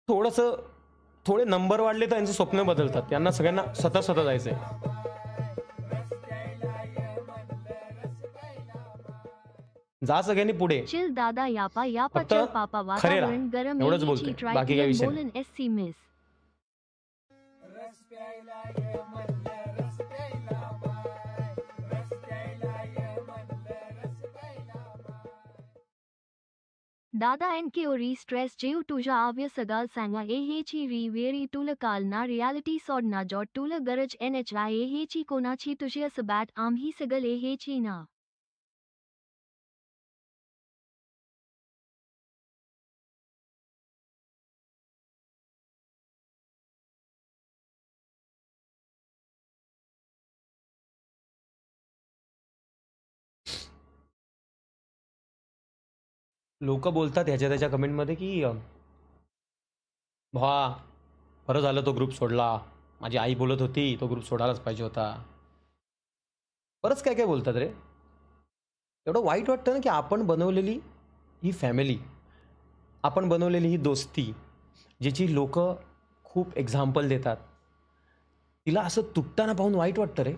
थोडे नंबर वाढले तर यांचे स्वप्न बदलतात. यांना सगळ्यांना स्वतः जायचंय. जा सगळ्यांनी पुढे. चिल दादा यापा फक्त चल पापा खरे राहा. वातावरण गरम एवढंच बोलतोय, बाकी काही विषय नाही. एससी मिस दादा एन के ओरी स्ट्रेस जेव तुझ्या आव्य सगाल सांगा ए हेची री वेरी तुला काल ना रियालिटी सोडना जॉट तुला गरज NHI ए हेची कोणाची तुझी असं बॅट आम्ही सगळ ए हेची ना. लोक बोलतात ह्याच्या त्याच्या कमेंटमध्ये की भा बरं झालं तो ग्रुप सोडला, माझी आई बोलत होती तो ग्रुप सोडायलाच पाहिजे होता. बरंच काय काय बोलतात रे. एवढं वाईट वाटतं ना की आपण बनवलेली ही फॅमिली, आपण बनवलेली ही दोस्ती, ज्याची लोक खूप एक्झाम्पल देतात, तिला असं तुटताना पाहून वाईट वाटतं रे.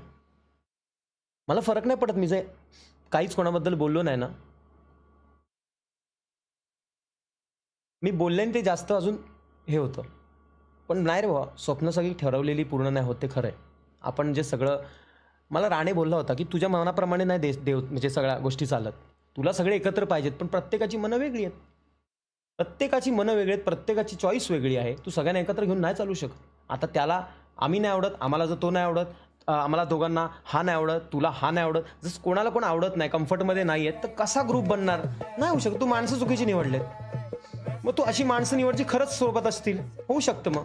मला फरक नाही पडत मी जे काहीच कोणाबद्दल बोललो नाही ना, मी बोलल्याने ते जास्त अजून हे होतं. पण नाही रे बाबा, स्वप्न सगळी ठरवलेली पूर्ण नाही होत, ते खरं आहे. आपण जे सगळं, मला राणे बोलला होता की तुझ्या मनाप्रमाणे नाही देव म्हणजे सगळ्या गोष्टी चालत, तुला सगळे एकत्र पाहिजेत, पण प्रत्येकाची मनं वेगळी आहेत, प्रत्येकाची मनं वेगळी आहेत, प्रत्येकाची चॉईस वेगळी आहे. तू सगळ्यांना एकत्र घेऊन नाही चालू शकत. आता त्याला आम्ही नाही आवडत, आम्हाला जर तो नाही आवडत, आम्हाला दोघांना हा नाही आवडत, तुला हा नाही आवडत, जसं कोणाला कोण आवडत नाही, कम्फर्टमध्ये नाही आहेत, तर कसा ग्रुप बनणार? नाही होऊ शकत. तू माणसं चुकीची निवडलेत. मग तू अशी माणसं निवडची खरंच सोबत असतील, होऊ शकतं मग.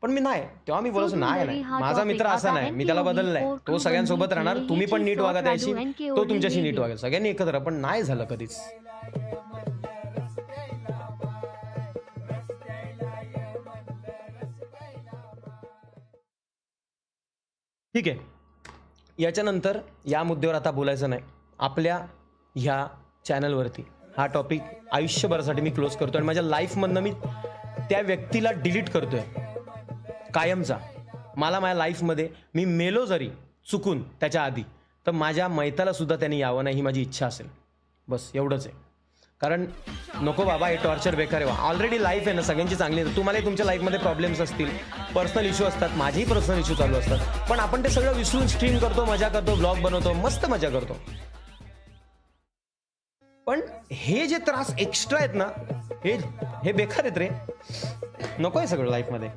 पण मी नाही, तेव्हा मी बोलायचो नाही, माझा मित्र असा नाही, मी त्याला बदललाय, तो सगळ्यांसोबत राहणार, तुम्ही पण नीट वागा त्याशी, तो तुमच्याशी नीट वागेल, सगळ्यांनी एकत्र. पण नाही झालं कधीच. ठीक आहे, याच्यानंतर या मुद्द्यावर आता बोलायचं नाही. आपल्या ह्या चॅनलवरती हा टॉपिक आयुष्यभरासाठी मी क्लोज करतो आणि माझ्या लाईफमधनं मी त्या व्यक्तीला डिलीट करतोय कायमचा. मला माझ्या लाईफमध्ये मी मेलो जरी चुकून त्याच्या आधी, तर माझ्या मैताला सुद्धा त्यांनी यावं नाही ही माझी इच्छा असेल. बस एवढंच आहे. कारण नको बाबा, हे टॉर्चर बेकार आहे. ऑलरेडी लाईफ आहे ना सगळ्यांची चांगली आहे. तुम्हालाही तुमच्या लाईफमध्ये प्रॉब्लेम्स असतील, पर्सनल इश्यू असतात, माझेही पर्सनल इश्यू चालू असतात, पण आपण ते सगळं विसरून स्ट्रीम करतो, मजा करतो, ब्लॉग बनवतो, मस्त मजा करतो. पण हे जे त्रास एक्स्ट्रा आहेत ना, हे बेकार आहेत रे. नको आहे सगळं लाईफमध्ये.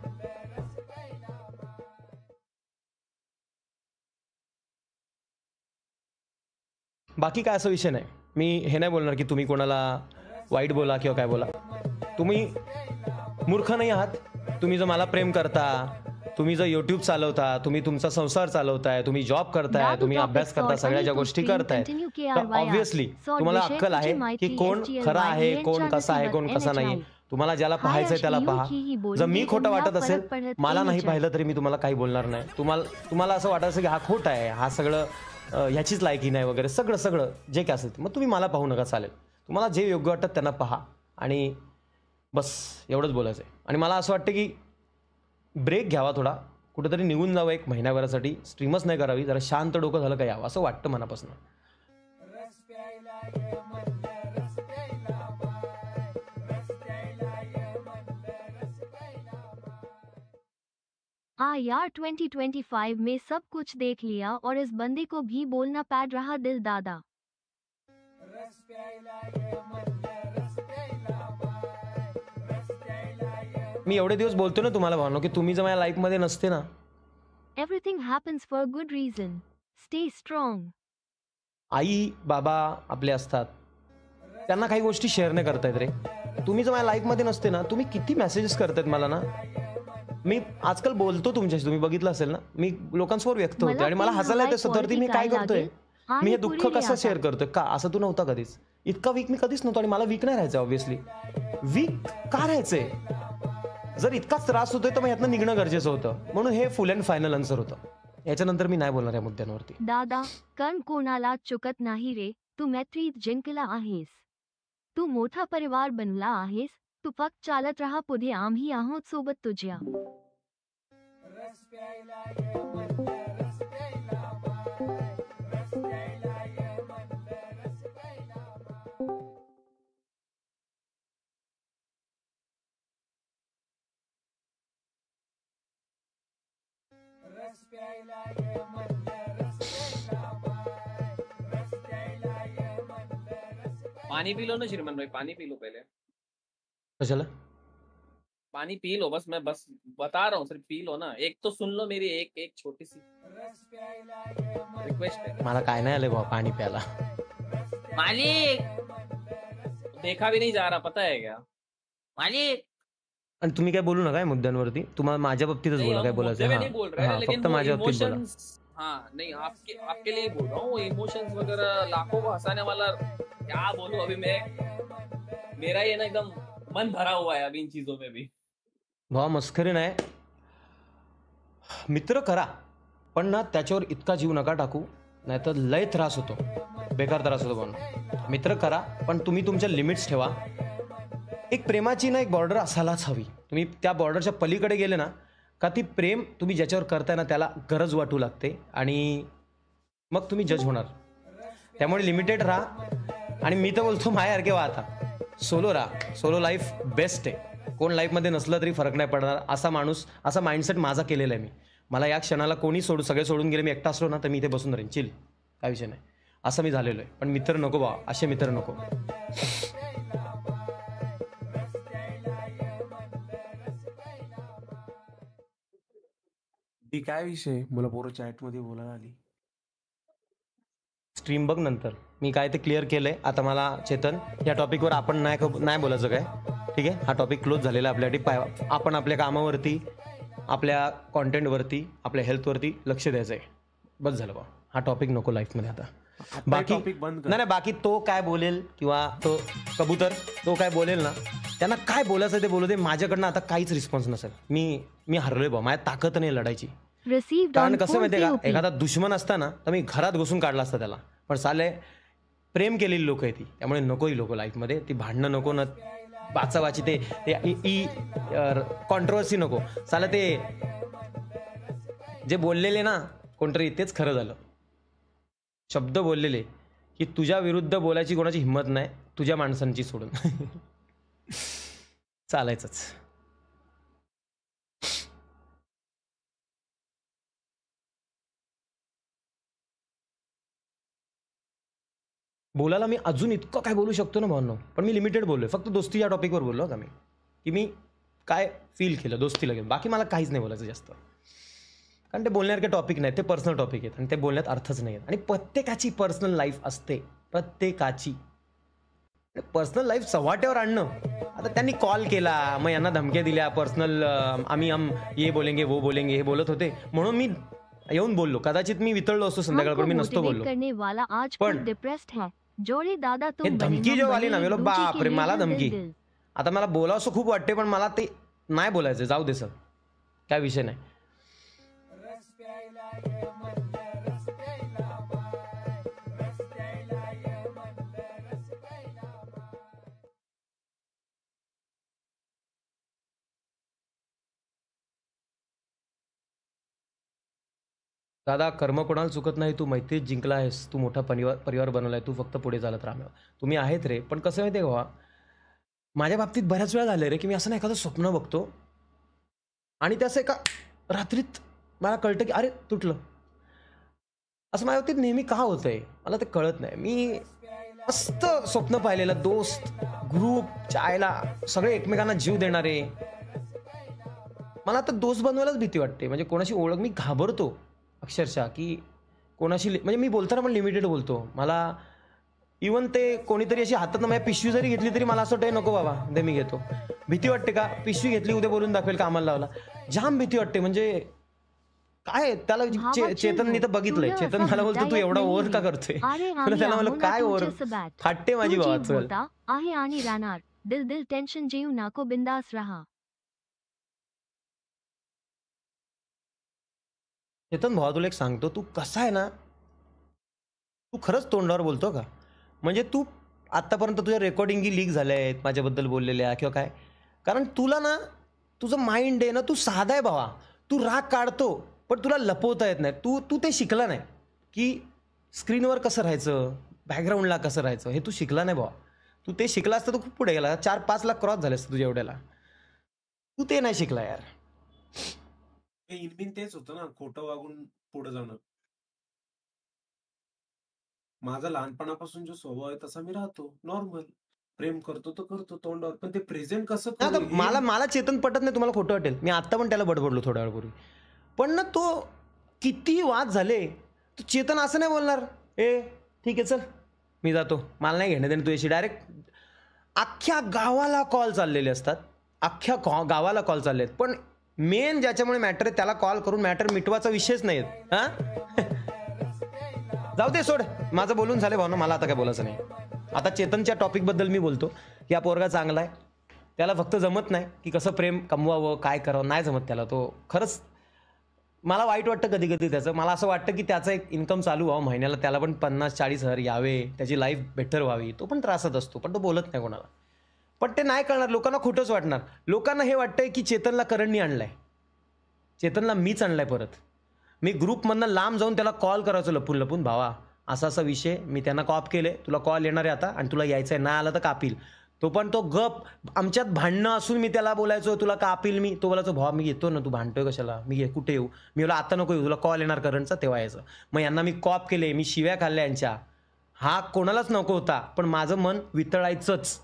बाकी काय असा विषय नाही. मी हे नाही बोलणार की तुम्ही कोणाला वाईट बोला किंवा काय बोला. तुम्ही मूर्ख नाही आहात. तुम्ही जर मला प्रेम करता, तुम्ही जर यूट्यूब चालवता, तुम्ही तुमचा संसार चालवताय, तुम्ही जॉब करताय, तुम्ही अभ्यास करता, सगळ्या ज्या गोष्टी करताय, तर ऑब्व्हियसली तुम्हाला अक्कल आहे की कोण खरा आहे, कोण कसा आहे, कोण कसा नाही. तुम्हाला ज्याला पाहायचंय त्याला पहा. जर मी खोटं वाटत असेल, मला नाही पाहिलं तरी मी तुम्हाला काही बोलणार नाही. तुम्हाला असं वाटत असेल की हा खोटा आहे, हा सगळं ह्याचीच लायकी नाही वगैरे, सगळं जे काय असेल मग तुम्ही मला पाहू नका, चालेल. तुम्हाला जे योग्य वाटतं त्यांना पहा आणि बस एवढंच बोलायचं आहे. आणि मला असं वाटतं की ब्रेक घ्यावा, थोडा कुठेतरी निघून जावं एक महिन्याभरासाठी, स्ट्रीमच नाही करावी, जरा शांत डोकं झालं का यावं असं वाटतं मनापासून. यार 2025 में सब कुछ देख लिया और इस बंदे को भी बोलना पैड रहा दिल दादा. मी एवढे दिवस बोलतो ना तुम्हाला भावनो की तुम्ही जर माझ्या लाईफमध्ये नसते ना. Everything happens for a good reason. Stay strong. आई बाबा आपले असतात, त्यांना काही गोष्टी शेअर नाही करतायत रे. तुम्ही जर माझ्या लाईफमध्ये नसते ना, तुम्ही किती मेसेजेस करतायत मला ना. मी आजकाल बोलतो तुमच्याशी, तुम्ही बघितलं असेल ना, मी लोकांसमोर व्यक्त होते आणि मला हसायला येतं सतत. मी काय करतोय, मी हे दुःख कसं शेअर करतोय का. असं तू नव्हता कधीच, इतका वीक मी कधीच नव्हतो आणि मला वीक नाही राहायचं. ऑब्व्हियसली वीक का राहायचंय, जर इतकाच त्रास होतोय तर मग यातनं निघणं गरजेचं होतं. म्हणून हे फुल अँड फायनल आन्सर होतं. याच्यानंतर मी नाही बोलणार या मुद्द्यांवरती. दादा कण कोणाला चुकत नाही रे. तू मैत्रीत जिंकला आहेस, तू मोठा परिवार बनला आहेस. तू फक्त चालत राहा पुढे, आम्ही आहोत सोबत तुझ्या. पानी पी लो ना श्रीमान भाई, पानी पी लो पहले. कशाला पानी पी लो, बस मैं बस बता रहा हूँ, सिर्फ पी लो ना. एक तो सुन लो मेरी एक छोटी सी रिक्वेस्ट है. मला काय नाही आले बाबा पाणी प्यायला. मालिक देखा भी नहीं जा रहा, पता है क्या मालिक. आणि तुम्ही काय बोलू नका या मुद्द्यांवरती. तुम्हाला माझ्या बाबतीतच नहीं, बोला, काय हम बोलायचं. मुद्दे में हा नहीं बोल रहे हैं, हा, लेकिन फक्त वो माझ्या बाबतीत बोला. इमोशंस. हाँ नहीं, आपके लिए बोल रहा हूँ. इमोशंस वगैरह लाखों को हंसाने वाला, क्या बोलूं अभी मैं. मेरा ये ना एकदम मन भरा हुआ है अभी इन चीजों में भी. भावा मस्करी नाही. मित्र करा पण ना त्याच्यावर इतका जीव नका टाकू, नाहीतर लय त्रास होतो, बेकार त्रास होतो. म्हणून मित्र करा पण तुम्ही तुमच्या लिमिट्स ठेवा. एक प्रेमाची ना एक बॉर्डर असायलाच हवी. तुम्ही त्या बॉर्डरच्या पलीकडे गेले ना का ती प्रेम तुम्ही ज्याच्यावर करताय ना त्याला गरज वाटू लागते आणि मग तुम्ही जज होणार. त्यामुळे लिमिटेड राहा. आणि मी तर बोलतो माझ्यासारखे व्हा आता. सोलो राहा. सोलो लाईफ बेस्ट आहे. कोण लाईफमध्ये नसलं तरी फरक नाही पडणार असा माणूस, असा माइंडसेट माझा केलेला आहे मी. मला या क्षणाला कोणी सगळे सोडून गेले, मी एकटा असलो ना तर मी इथे बसून राहीन, चिल, काय विषय नाही, असं मी झालेलो आहे. पण मित्र नको बा, असे मित्र नको. काय विषय, मला पोरं चॅटमध्ये बोलायला आली. स्ट्रीम बघ नंतर, मी काय ते क्लिअर केलंय. आता मला चेतन या टॉपिकवर आपण नाही बोलायचं काय, ठीक आहे. हा टॉपिक क्लोज झालेला आपल्यासाठी. आपण आपल्या कामावरती, आपल्या कॉन्टेंटवरती, आपल्या हेल्थवरती लक्ष द्यायचं आहे. बस झालं बा, हा टॉपिक नको लाईफमध्ये आता. बाकी टॉपिक बंद कर. नाही, बाकी तो काय बोलेल किंवा तो कबूतर तो काय बोलेल ना, त्यांना काय बोलायचं ते बोलू दे. माझ्याकडनं आता काहीच रिस्पॉन्स नसेल. मी हरलोय बा, माझ्या ताकद नाही लढायची. कारण कसं माहितीये का, एखादा दुश्मन असता ना तर मी घरात घुसून काढला असता त्याला. पण साले प्रेम केलेली लोक आहे ती, त्यामुळे नको ही लोक लाईफमध्ये. ती भांडणं नको ना, बाचाबाची, ते कॉन्ट्रोवर्सी नको. साला ते जे बोललेले ना कोणतरी, तेच खरं झालं. शब्द बोललेले की तुझ्या विरुद्ध बोलायची कोणाची हिंमत नाही, तुझ्या माणसांची सोडून. चालायचंच. बोलायला मी अजून इतकं काय बोलू शकतो ना भावनो, पण मी लिमिटेड बोललोय. फक्त दोस्ती या टॉपिकवर बोललो का मी, की मी काय फील केलं दोस्तीला घेऊन. बाकी मला काहीच नाही बोलायचं जास्त. कारण ते बोलण्यासारखे टॉपिक नाही, ते पर्सनल टॉपिक आहेत आणि ते बोलण्यात अर्थच नाही आहेत. आणि प्रत्येकाची पर्सनल लाईफ असते, प्रत्येकाची. पर्सनल लाईफ चव्हाट्यावर आणणं, आता त्यांनी कॉल केला, मग यांना धमक्या दिल्या पर्सनल, आम्ही ये बोलेंगे वो बोलेंगे हे बोलत होते, म्हणून मी येऊन बोललो. कदाचित मी वितळलो असतो संध्याकाळपर्यंत, मी नसतो बोललो. करने वाला आज पण खुद डिप्रेस्ड है. जोड़े दादा हे तुम धमकी जो आली ना, मी बोललो बाप रे, मला धमकी. आता मला बोलावंसं खूप वाटते, पण मला ते नाही बोलायचं. जाऊ दे सर, काय विषय नाही. दादा, कर्म कोणाला चुकत नाही. तू मैत्रीत जिंकला आहेस, तू मोठा परिवार बनवलाय, तू फक्त पुढे चालत राहा. तुम्ही आहेत रे, पण कसं माहिती आहे का, माझ्या बाबतीत बऱ्याच वेळा झालं रे की मी असं ना एखादं स्वप्न बघतो आणि त्याचं एका रात्रीत मला कळतं की अरे तुटलं. असं माझ्या बाबतीत नेहमी का होतंय मला ते कळत नाही. मी मस्त स्वप्न पाहिलेलं, दोस्त, ग्रुप, चायला सगळे एकमेकांना जीव देणारे. मला आता दोस्त बनवायलाच भीती वाटते. म्हणजे कोणाशी ओळख, मी घाबरतो अक्षरशः की कोणाशी, म्हणजे मी बोलताना पण लिमिटेड बोलतो. मला इवन ते कोणीतरी अशी हातात माझ्या पिशवी जरी घेतली तरी मला असं वाटतं नको बाबा दे मी घेतो. भीती वाटते का, पिशवी घेतली उद्या बोलून दाखवेल का आम्हाला लावला, जाम भीती वाटते. म्हणजे काय त्याला चेतननी तर बघितलंय, चेतन मला बोलतो तू एवढा ओव्हर का करतोय. त्याला मला काय ओव्हर फाटते माझी बाबा. चल आहे आणि राहणार, दिल दिल टेन्शन जेऊ नाको, बिंदास रहा. चेतन भावा, तुला एक सांगतो, तू कसा आहे ना, तू खरंच तोंडावर बोलतो का. म्हणजे तू आत्तापर्यंत तुझ्या रेकॉर्डिंगी लीक झाल्या आहेत माझ्याबद्दल बोललेल्या किंवा काय, कारण तुला ना तुझं माइंड आहे ना, तू साधा आहे भावा. तू राग काढतो पण तुला लपवता येत नाही. तू ते शिकला नाही की स्क्रीनवर कसं राहायचं, बॅकग्राऊंडला कसं राहायचं, हे तू शिकला नाही भावा. तू ते शिकला असतं तू खूप पुढे गेला, 4-5 लाख क्रॉस झाले असतं तुझ्या एवढ्याला. तू ते नाही शिकला यार. इनबिन तेच होतं ना, खोटं वागून पुढे जाणं. माझा लहानपणापासून जो स्वभाव आहे तसा मी राहतो नॉर्मल. प्रेम करतो तो करतो तोंडावर, पण ते प्रेझेंट कसं आता करू हे- मला चेतन पटत नाही, तुम्हाला खोटं वाटेल. मी आता पण त्याला बडबडलो थोड्या वेळापूर्वी, पण ना तो किती वाद झाले, तो चेतन असं नाही बोलणार ए ठीक आहे चल मी जातो, मला नाही घेणं देणं तुझ्याशी. डायरेक्ट अख्ख्या गावाला कॉल चाललेले असतात, अख्ख्या गावाला कॉल चालले आहेत, पण मेन ज्याच्यामुळे मॅटर आहे त्याला कॉल करून मॅटर मिटवायचा विषयच नाही आहेत. हां जाऊ दे सोड, माझं बोलून झालं भावना, मला आता काय बोलायचं नाही. आता चेतनच्या टॉपिकबद्दल मी बोलतो की हा पोरगा चांगला आहे, त्याला फक्त जमत नाही की कसं प्रेम कमवावं, काय करावं, नाही जमत त्याला. तो खरंच मला वाईट वाटतं कधी कधी त्याचं. मला असं वाटतं की त्याचं एक इन्कम चालू व्हावं महिन्याला, त्याला पण 50-40 हजार यावे, त्याची लाईफ बेटर व्हावी. तो पण त्रासात असतो, पण तो बोलत नाही कोणाला. पण ते नाही कळणार, लोकांना खोटंच वाटणार. लोकांना हे वाटतंय की चेतनला करणनी आणलाय, चेतनला मीच आणलाय परत. मी ग्रुपमधनं लांब जाऊन त्याला कॉल करायचो लपून लपून, भावा असा असा विषय, मी त्यांना कॉप केले, तुला कॉल येणार आहे आता आणि तुला यायचं आहे, नाही आला तर कापील. तो पण तो गप, आमच्यात भांडणं असून मी त्याला बोलायचो तुला कापील मी, तो बोलायचो भावा मी येतो ना, तू भांडतोय कशाला, मी कुठे येऊ. मी बोला आता नको येऊ, तुला कॉल येणार करंटचा तेव्हा यायचं. मग यांना मी कॉप केले, मी शिव्या खाल्ल्या यांच्या. हा कोणालाच नको होता, पण माझं मन वितळायचंच.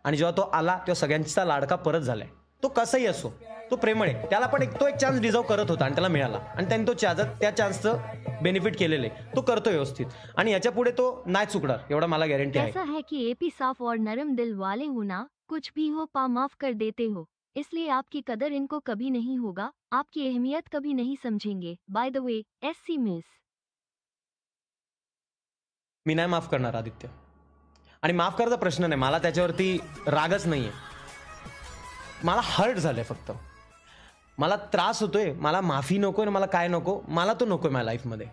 आणि जेव्हा तो आला तेव्हा सगळ्यांचा लाडका परत झालाय. तो कसाही असो, तो प्रेमळ आहे, त्याला पण तो एक चान्स डिझर्व करत होता आणि त्याला मिळाला, आणि त्याने तो त्या चान्सचं बेनिफिट केलेलं आहे. तो करतो व्यवस्थित आणि याच्या पुढे तो नाही चुकणार, एवढा मला गॅरंटी आहे. ऐसा है कि एपी साफ और नरम दिल वाले हो ना, कुछ भी हो पा माफ कर देते हो, इसलिए आपकी कदर इनको कभी नहीं होगा, आपकी अहमियत कभी नहीं समझेंगे. By the way, SC miss. मी नाही माफ करणार आदित्य, आणि माफ करायचा प्रश्न नाही, मला त्याच्यावरती रागच नाहीये. मला हर्ट झालंय फक्त, मला त्रास होतोय, मला माफी नकोय, मला काय नको, मला तो नकोय माझ्या लाईफमध्ये.